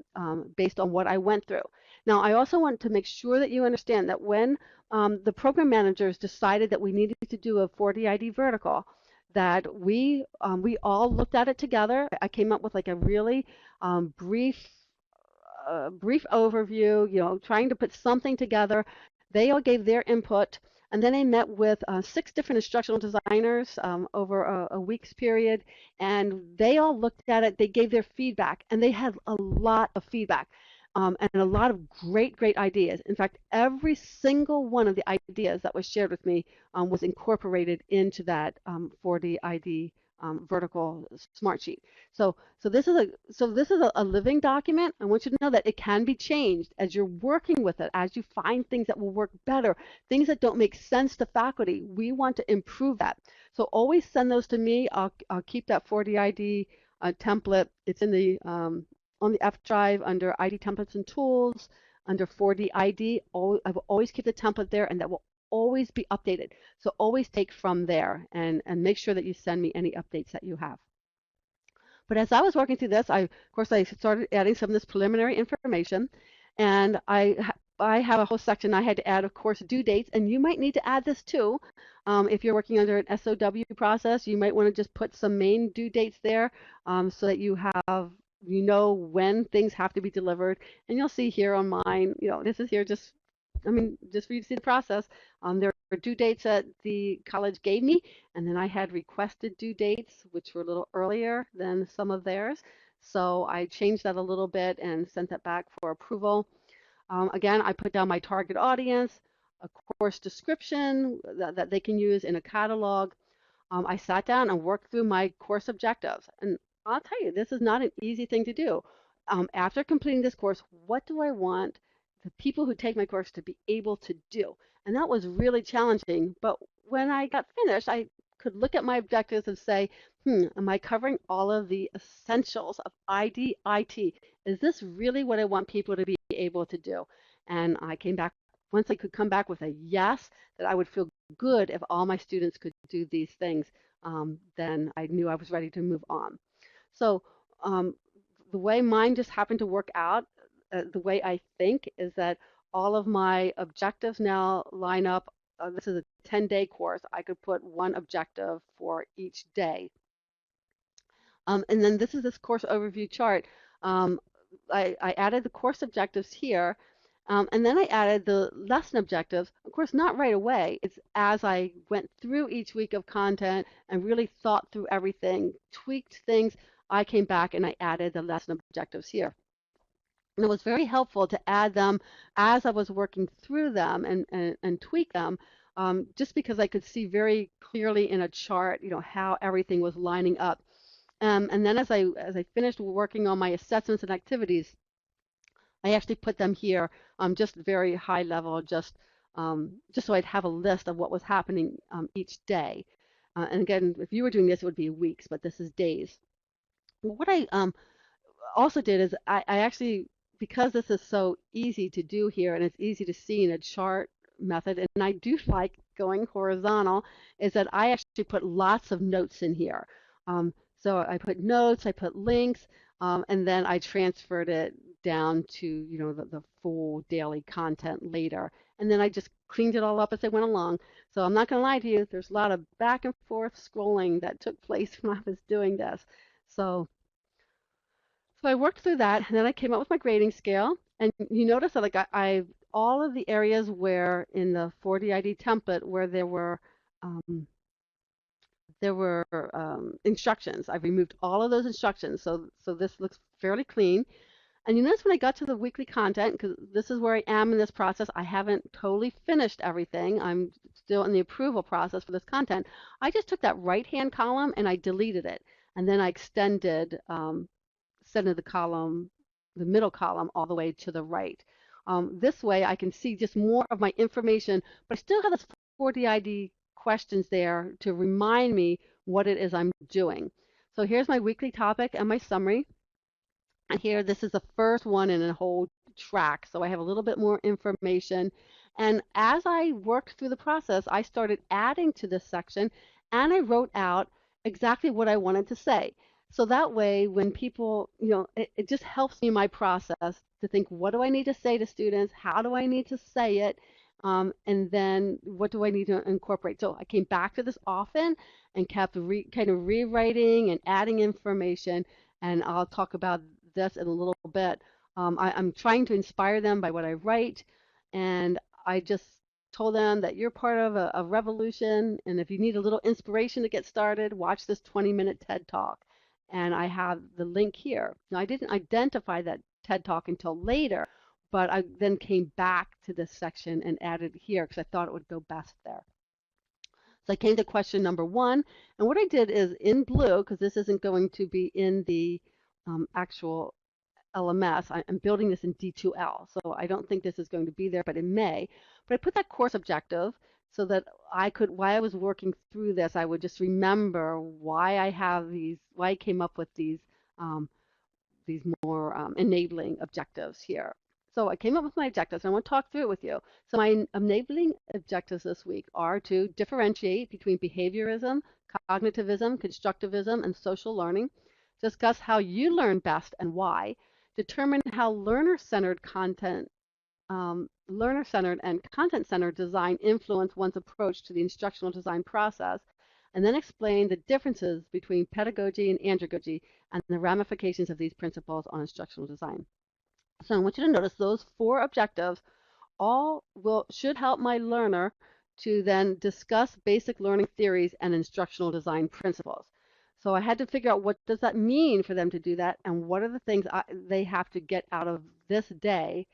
based on what I went through. Now, I also want to make sure that you understand that when the program managers decided that we needed to do a 4D-ID vertical, that we all looked at it together. I came up with like a really brief overview, trying to put something together. They all gave their input. And then I met with 6 different instructional designers over a week's period, and they all looked at it. They gave their feedback, and they had a lot of feedback and a lot of great ideas. In fact, every single one of the ideas that was shared with me was incorporated into that 4D-ID vertical smart sheet. So this is a living document. I want you to know that it can be changed as you're working with it, as you find things that will work better, things that don't make sense to faculty. We want to improve that. So always send those to me. I'll keep that 4D-ID template. It's in the on the F drive under ID templates and tools under 4D-ID. I will always keep the template there, and that will always be updated. So always take from there and make sure that you send me any updates that you have. But as I was working through this, of course I started adding some of this preliminary information, and I have a whole section I had to add, of course, due dates, and you might need to add this too. If you're working under an SOW process, you might want to just put some main due dates there so that you know when things have to be delivered. And you'll see here on mine, this is here just for you to see the process. There due dates that the college gave me, and then I had requested due dates, which were a little earlier than some of theirs. So I changed that a little bit and sent that back for approval. Again, I put down my target audience, a course description that they can use in a catalog. I sat down and worked through my course objectives. And I'll tell you, this is not an easy thing to do. After completing this course, what do I want the people who take my course to be able to do? And that was really challenging. But when I got finished, I could look at my objectives and say, am I covering all of the essentials of IDIT? Is this really what I want people to be able to do? And I came back, once I could come back with a yes, that I would feel good if all my students could do these things, then I knew I was ready to move on. So um, the way mine just happened to work out, the way I think is that all of my objectives now line up. This is a 10-day course. I could put one objective for each day. And then this is this course overview chart. Um, I added the course objectives here, and then I added the lesson objectives. Of course, not right away. It's as I went through each week of content and really thought through everything, tweaked things, I came back and I added the lesson objectives here. And it was very helpful to add them as I was working through them and tweak them, just because I could see very clearly in a chart, how everything was lining up. And then as I finished working on my assessments and activities, I actually put them here, just very high level, just so I'd have a list of what was happening each day. And again, if you were doing this, it would be weeks, but this is days. What I also did is I actually, because this is so easy to do here and it's easy to see in a chart method, and I do like going horizontal, is that I actually put lots of notes in here. So I put notes, I put links, and then I transferred it down to, the full daily content later. And then I just cleaned it all up as I went along. So I'm not going to lie to you, there's a lot of back and forth scrolling that took place when I was doing this. So I worked through that, and then I came up with my grading scale. And you notice that like I all of the areas where in the 4DID template where um, there were instructions. I've removed all of those instructions, so this looks fairly clean. And you notice when I got to the weekly content, because this is where I am in this process, I haven't totally finished everything. I'm still in the approval process for this content. I just took that right-hand column and I deleted it, and then I extended the column, the middle column, all the way to the right. This way I can see just more of my information, but I still have this 4DID questions there to remind me what it is I'm doing. So here's my weekly topic and my summary. And here, this is the first one in a whole track. So I have a little bit more information. And as I worked through the process, I started adding to this section and I wrote out exactly what I wanted to say. So that way, when people, it just helps me in my process to think, what do I need to say to students? How do I need to say it? And then what do I need to incorporate? So I came back to this often and kept kind of rewriting and adding information. And I'll talk about this in a little bit. I'm trying to inspire them by what I write, and I just told them that you're part of a revolution, and if you need a little inspiration to get started, watch this 20-minute TED Talk. And I have the link here. Now, I didn't identify that TED Talk until later, but I then came back to this section and added it here because I thought it would go best there. So I came to question number 1, and what I did is in blue, because this isn't going to be in the actual LMS. I'm building this in D2L, so I don't think this is going to be there, but it may. But I put that course objective so that while I was working through this, I would just remember why I came up with these more enabling objectives here. So I came up with my objectives, and I want to talk through it with you. So my enabling objectives this week are to differentiate between behaviorism, cognitivism, constructivism, and social learning, discuss how you learn best and why, determine how learner-centered and content-centered design influence one's approach to the instructional design process, and then explain the differences between pedagogy and andragogy and the ramifications of these principles on instructional design. So I want you to notice those 4 objectives should help my learner to then discuss basic learning theories and instructional design principles. So I had to figure out what does that mean for them to do that, and what are the things they have to get out of this day,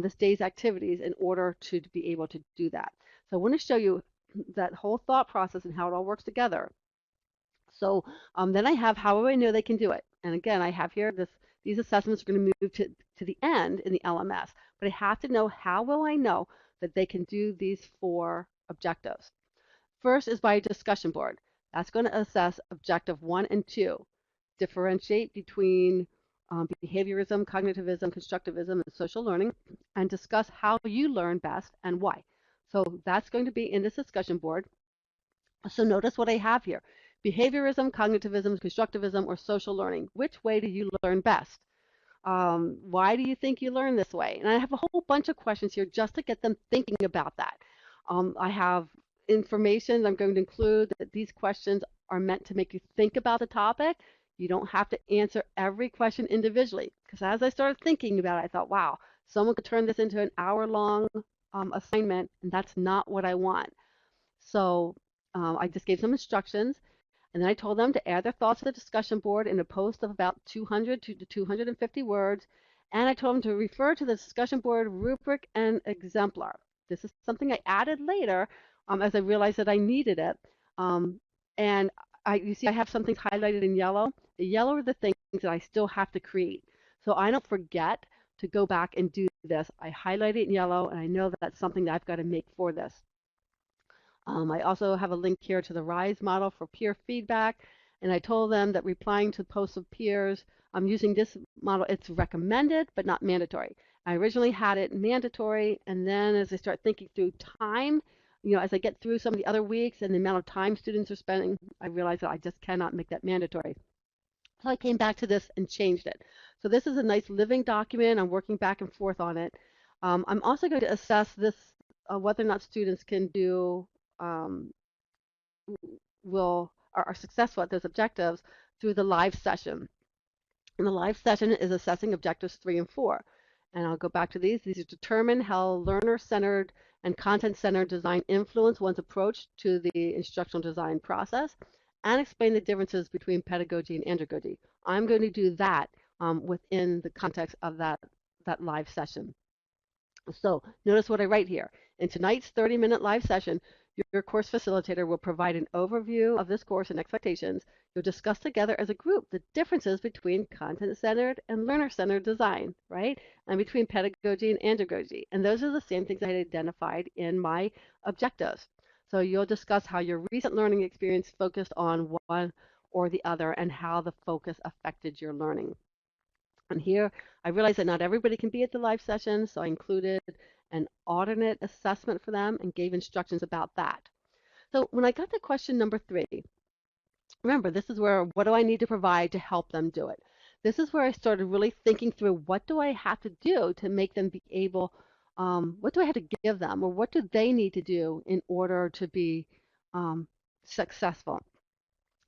this day's activities, in order to be able to do that. So I want to show you that whole thought process and how it all works together. So then I have how do I know they can do it? And again, I have here these assessments are going to move to the end in the LMS, but I have to know how will I know that they can do these 4 objectives. First is by a discussion board. That's going to assess objective 1 and 2, differentiate between behaviorism, cognitivism, constructivism, and social learning, and discuss how you learn best and why. So that's going to be in this discussion board. So notice what I have here. Behaviorism, cognitivism, constructivism, or social learning. Which way do you learn best? Why do you think you learn this way? And I have a whole bunch of questions here just to get them thinking about that. I have information I'm going to include that these questions are meant to make you think about the topic. You don't have to answer every question individually, because as I started thinking about it, I thought, wow, someone could turn this into an hour-long assignment, and that's not what I want. So I just gave some instructions, and then I told them to add their thoughts to the discussion board in a post of about 200 to 250 words. And I told them to refer to the discussion board rubric and exemplar. This is something I added later as I realized that I needed it. And you see I have some things highlighted in yellow. The yellow are the things that I still have to create. So I don't forget to go back and do this. I highlight it in yellow, and I know that that's something that I've got to make for this. I also have a link here to the RISE model for peer feedback, and I told them that replying to posts of peers, I'm using this model, it's recommended but not mandatory. I originally had it mandatory, and then as I start thinking through time, as I get through some of the other weeks and the amount of time students are spending, I realized that I just cannot make that mandatory. So I came back to this and changed it. So this is a nice living document. I'm working back and forth on it. I'm also going to assess this, whether or not students can do um, are successful at those objectives through the live session. And the live session is assessing objectives 3 and 4. And I'll go back to these. These are determine how learner-centered and content-centered design influence one's approach to the instructional design process, and explain the differences between pedagogy and andragogy. I'm going to do that within the context of that live session. So notice what I write here. In tonight's 30-minute live session, your course facilitator will provide an overview of this course and expectations. You'll discuss together as a group the differences between content-centered and learner-centered design, right? And between pedagogy and andragogy. And those are the same things I had identified in my objectives. So you'll discuss how your recent learning experience focused on one or the other and how the focus affected your learning. And here, I realized that not everybody can be at the live session, so I included an alternate assessment for them and gave instructions about that. So when I got to question number 3, remember, this is where, what do I need to provide to help them do it? This is where I started really thinking through, what do I have to do to make them be able, what do I have to give them, or what do they need to do in order to be successful?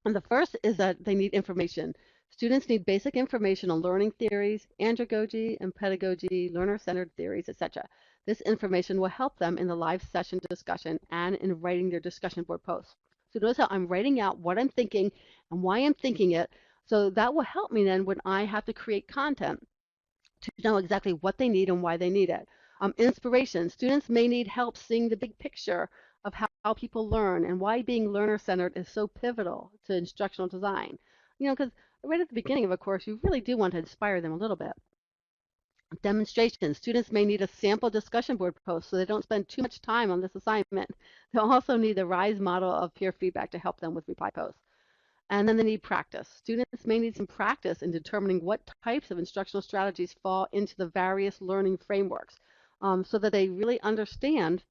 And the first is that they need information. Students need basic information on learning theories, andragogy and pedagogy, learner-centered theories, etc. This information will help them in the live session discussion and in writing their discussion board posts. So notice how I'm writing out what I'm thinking and why I'm thinking it. So that will help me then when I have to create content to know exactly what they need and why they need it. Inspiration. Students may need help seeing the big picture of how people learn and why being learner-centered is so pivotal to instructional design. Because right at the beginning of a course, you really do want to inspire them a little bit. Demonstration. Students may need a sample discussion board post so they don't spend too much time on this assignment. They'll also need the RISE model of peer feedback to help them with reply posts. And then they need practice. Students may need some practice in determining what types of instructional strategies fall into the various learning frameworks, so that they really understand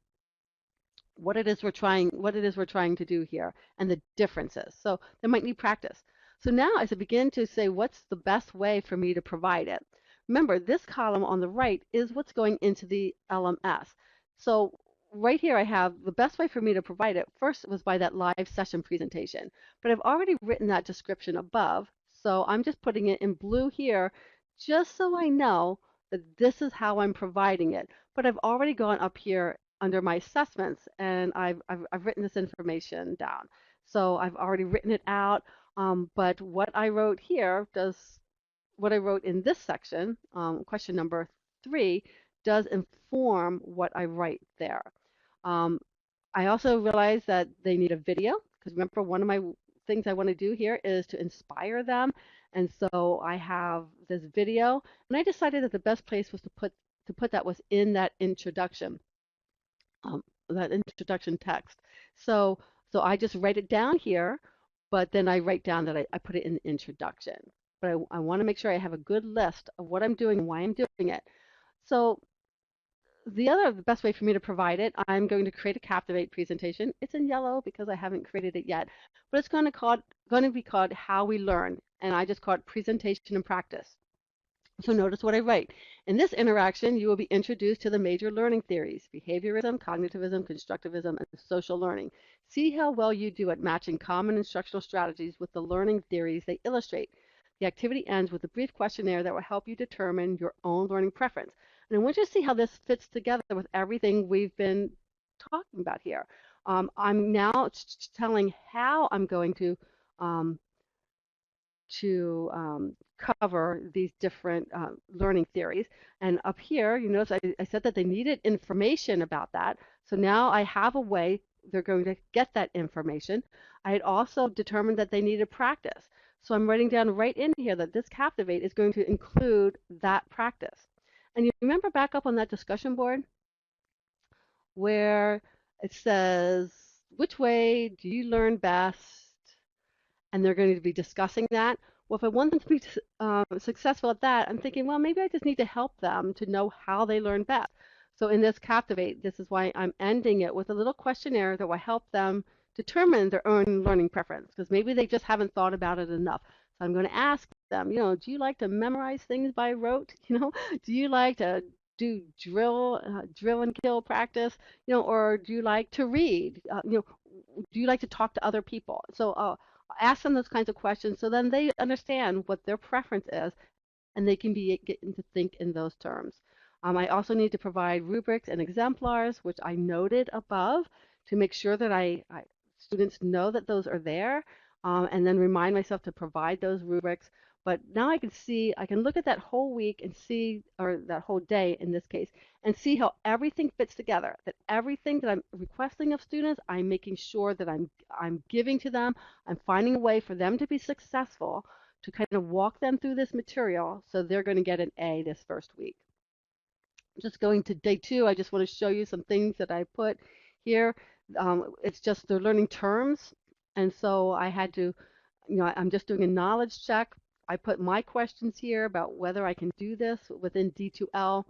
what it is we're trying to do here and the differences. So they might need practice. So now as I begin to say what's the best way for me to provide it, remember this column on the right is what's going into the LMS. So right here I have the best way for me to provide it. First was by that live session presentation, but I've already written that description above, so I'm just putting it in blue here just so I know that this is how I'm providing it. But I've already gone up here under my assessments, and I've written this information down. So I've already written it out, but what I wrote here does what I wrote in this section, question number 3, does inform what I write there. Um, I also realized that they need a video because remember one of my things I want to do here is to inspire them. And so I have this video, and I decided that the best place was to put that was in um, that introduction text. So so I just write it down here, but then I write down that I put it in the introduction. But I want to make sure I have a good list of what I'm doing and why I'm doing it. So the best way for me to provide it, I'm going to create a Captivate presentation. It's in yellow because I haven't created it yet, but it's going to be called How We Learn, and I just call it Presentation and Practice. So notice what I write. In this interaction, you will be introduced to the major learning theories: behaviorism, cognitivism, constructivism, and social learning. See how well you do at matching common instructional strategies with the learning theories they illustrate. The activity ends with a brief questionnaire that will help you determine your own learning preference. And I want you to see how this fits together with everything we've been talking about here. I'm now telling how I'm going um, to cover these different learning theories. And up here, you notice I said that they needed information about that. So now I have a way they're going to get that information. I had also determined that they needed practice. So I'm writing down right in here that this Captivate is going to include that practice. And you remember back up on that discussion board where it says, which way do you learn best? And they're going to be discussing that. Well, if I want them to be successful at that, I'm thinking, well, maybe I just need to help them to know how they learn best. So in this Captivate, this is why I'm ending it with a little questionnaire that will help them determine their own learning preference, because maybe they just haven't thought about it enough. So I'm going to ask them, do you like to memorize things by rote? Do you like to do drill and kill practice? Or do you like to read? Do you like to talk to other people? So ask them those kinds of questions so then they understand what their preference is and they can be getting to think in those terms. I also need to provide rubrics and exemplars, which I noted above, to make sure that students know that those are there, and then remind myself to provide those rubrics. But now I can look at that whole week and see, or that whole day in this case, and see how everything fits together. That everything that I'm requesting of students, I'm making sure that I'm giving to them. I'm finding a way for them to be successful, to kind of walk them through this material so they're going to get an A this first week. Just going to day 2, I just want to show you some things that I put here. It's just they're learning terms, and so I had to, I'm just doing a knowledge check. I put my questions here about whether I can do this within D2L.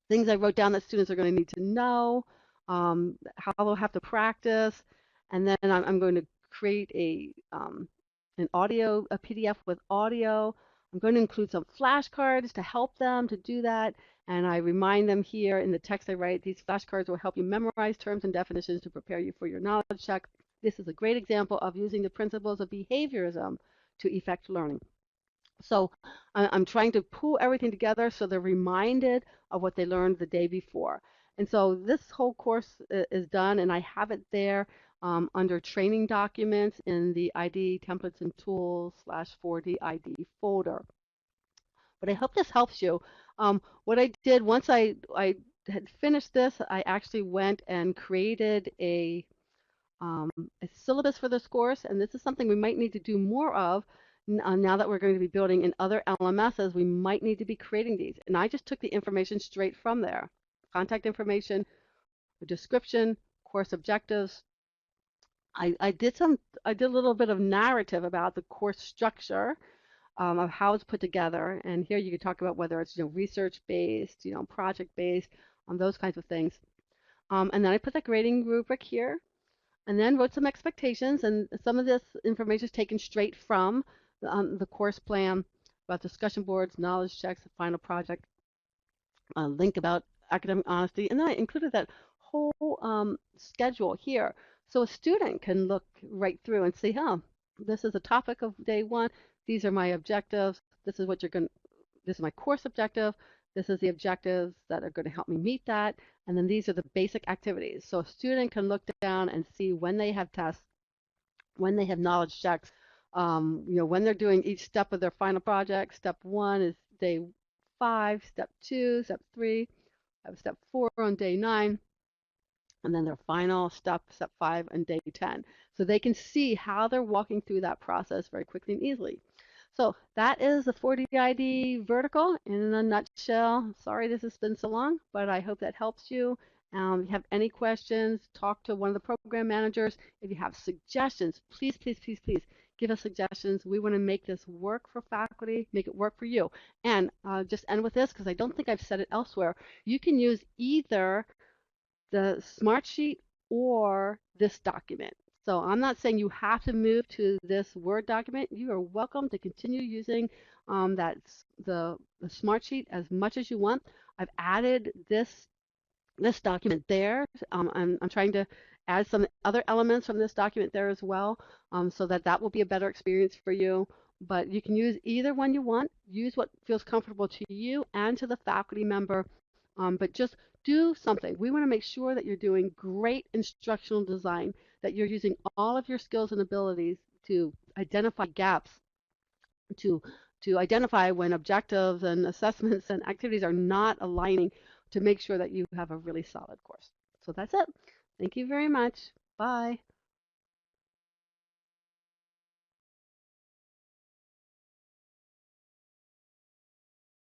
Things I wrote down that students are going to need to know, how they'll have to practice, and then I'm going to create an audio, a PDF with audio. I'm going to include some flashcards to help them to do that, and I remind them here in the text I write, these flashcards will help you memorize terms and definitions to prepare you for your knowledge check. This is a great example of using the principles of behaviorism to effect learning. So I'm trying to pull everything together so they're reminded of what they learned the day before. And so this whole course is done, and I have it there under training documents in the ID templates and tools /4D ID folder. But I hope this helps you. What I did once I had finished this, I actually went and created a syllabus for this course, and this is something we might need to do more of now that we're going to be building in other LMSs. We might need to be creating these, and I just took the information straight from there. Contact information, a description, course objectives. I did a little bit of narrative about the course structure, of how it's put together, and here you can talk about whether it's research based, project based, on those kinds of things. And then I put the grading rubric here, and then wrote some expectations, and some of this information is taken straight from the course plan about discussion boards, knowledge checks, the final project, a link about academic honesty, and then I included that whole schedule here so a student can look right through and see, this is a topic of day 1, these are my objectives, this is what you're going to, this is my course objective, This is the objectives that are going to help me meet that. And then these are the basic activities. So a student can look down and see when they have tests, when they have knowledge checks, when they're doing each step of their final project. Step 1 is day 5, step 2, step 3, step 4 on day 9, and then their final step, step 5, and day 10. So they can see how they're walking through that process very quickly and easily. So that is the 4DID vertical in a nutshell. Sorry this has been so long, but I hope that helps you. If you have any questions, talk to one of the program managers. If you have suggestions, please, please, please, please give us suggestions. We want to make this work for faculty, make it work for you. And just end with this because I don't think I've said it elsewhere. You can use either the Smartsheet or this document. So I'm not saying you have to move to this Word document. You are welcome to continue using the Smartsheet as much as you want. I've added this document there. I'm trying to add some other elements from this document there as well, so that will be a better experience for you. But you can use either one you want. Use what feels comfortable to you and to the faculty member. But just do something. We want to make sure that you're doing great instructional design, that you're using all of your skills and abilities to identify gaps, to identify when objectives and assessments and activities are not aligning, to make sure that you have a really solid course. So that's it. Thank you very much. Bye.